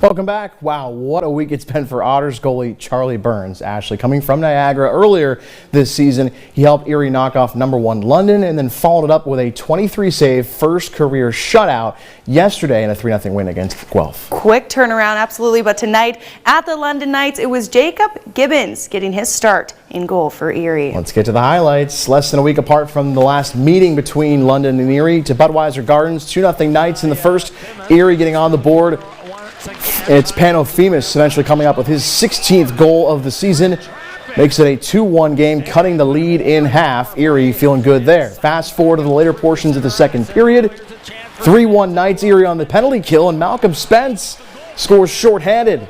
Welcome back. Wow, what a week it's been for Otters goalie Charlie Burns. Ashley, coming from Niagara earlier this season, he helped Erie knock off #1 London and then followed it up with a 23-save first career shutout yesterday in a 3-0 win against Guelph. Quick turnaround, absolutely, but tonight at the London Knights, it was Jacob Gibbons getting his start in goal for Erie. Let's get to the highlights. Less than a week apart from the last meeting between London and Erie to Budweiser Gardens, 2-0 Knights in the first. Erie getting on the board. It's Panophemus eventually coming up with his 16th goal of the season. Makes it a 2-1 game, cutting the lead in half. Erie feeling good there. Fast forward to the later portions of the second period. 3-1 Knights, Erie on the penalty kill, and Malcolm Spence scores shorthanded.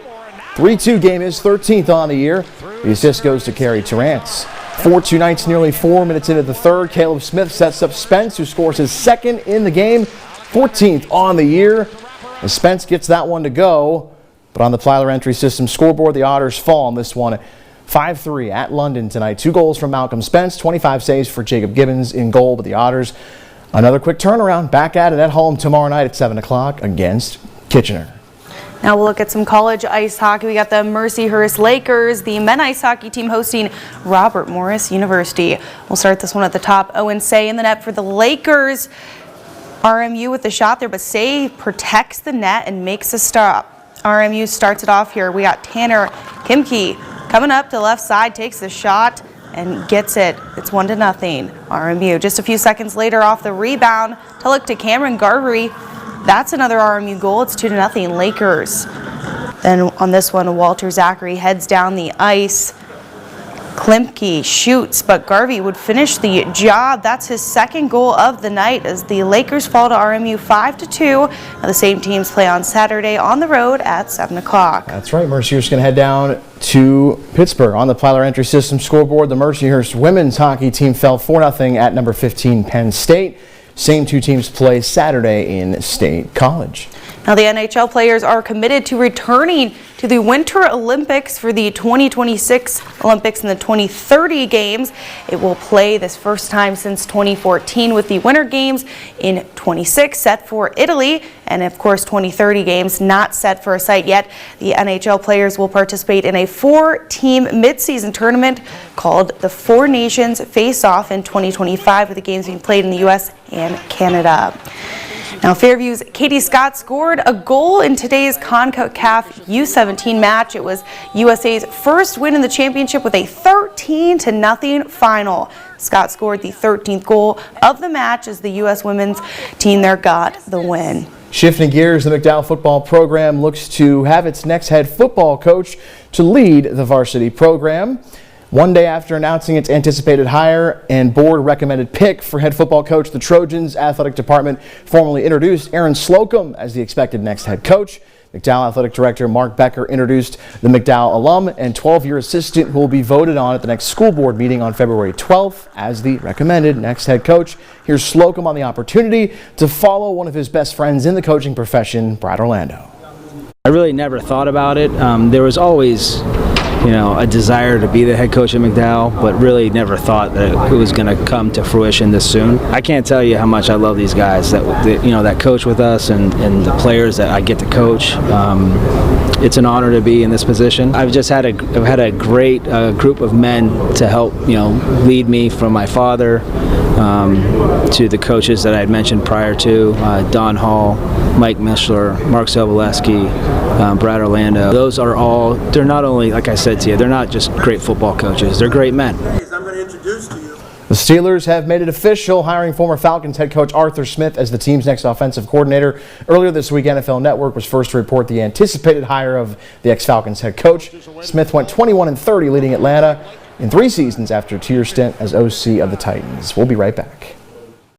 3-2 game, is 13th on the year. The assist goes to Carey Terrance. 4-2 Knights nearly 4 minutes into the third. Caleb Smith sets up Spence, who scores his second in the game. 14th on the year. As Spence gets that one to go, but on the Plyler entry system scoreboard, the Otters fall on this one 5-3 at London tonight. 2 goals from Malcolm Spence, 25 saves for Jacob Gibbons in goal, but the Otters, another quick turnaround, back at it at home tomorrow night at 7 o'clock against Kitchener. Now we'll look at some college ice hockey. We got the Mercyhurst Lakers, the men ice hockey team hosting Robert Morris University. We'll start this one at the top. Owen Say in the net for the Lakers. RMU with the shot there, but Say protects the net and makes a stop. RMU starts it off here. We got Tanner Kimke coming up to the left side, takes the shot and gets it. It's 1-0 RMU. Just a few seconds later off the rebound, to look to Cameron Garvery. That's another RMU goal. It's 2-0 Lakers. Then on this one, Walter Zachary heads down the ice. Klimke shoots, but Garvey would finish the job. That's his second goal of the night as the Lakers fall to RMU 5-2. Now the same teams play on Saturday on the road at 7 o'clock. That's right. Mercyhurst going to head down to Pittsburgh. On the Plyler entry system scoreboard, the Mercyhurst women's hockey team fell 4-0 at number 15 Penn State. Same 2 teams play Saturday in State College. Now the NHL players are committed to returning to the Winter Olympics for the 2026 Olympics and the 2030 Games. It will play this first time since 2014 with the Winter Games in 26 set for Italy, and of course 2030 Games not set for a site yet. The NHL players will participate in a 4-team mid-season tournament called the Four Nations Face-Off in 2025, with the games being played in the U.S. and Canada. Now Fairview's Katie Scott scored a goal in today's CONCACAF U17 match. It was USA's first win in the championship with a 13-0 final. Scott scored the 13th goal of the match as the U.S. women's team there got the win. Shifting gears, the McDowell football program looks to have its next head football coach to lead the varsity program. One day after announcing its anticipated hire and board recommended pick for head football coach, the Trojans athletic department formally introduced Aaron Slocum as the expected next head coach. McDowell athletic director Mark Becker introduced the McDowell alum and 12-year assistant who will be voted on at the next school board meeting on February 12th as the recommended next head coach. Here's Slocum on the opportunity to follow one of his best friends in the coaching profession, Brad Orlando. I really never thought about it. There was always, a desire to be the head coach at McDowell, but really never thought that it was going to come to fruition this soon. I can't tell you how much I love these guys that coach with us and the players that I get to coach. It's an honor to be in this position. I've had a great group of men to help lead me, from my father to the coaches that I had mentioned prior to, Don Hall, Mike Mishler, Mark Soboleski, Brad Orlando. Those are all, they're not only, like I said to you, they're not just great football coaches, they're great men. I'm going to introduce to you. The Steelers have made it official, hiring former Falcons head coach Arthur Smith as the team's next offensive coordinator. Earlier this week, NFL Network was first to report the anticipated hire of the ex-Falcons head coach. Smith went 21-30, leading Atlanta in 3 seasons after a 2-year stint as OC of the Titans. We'll be right back.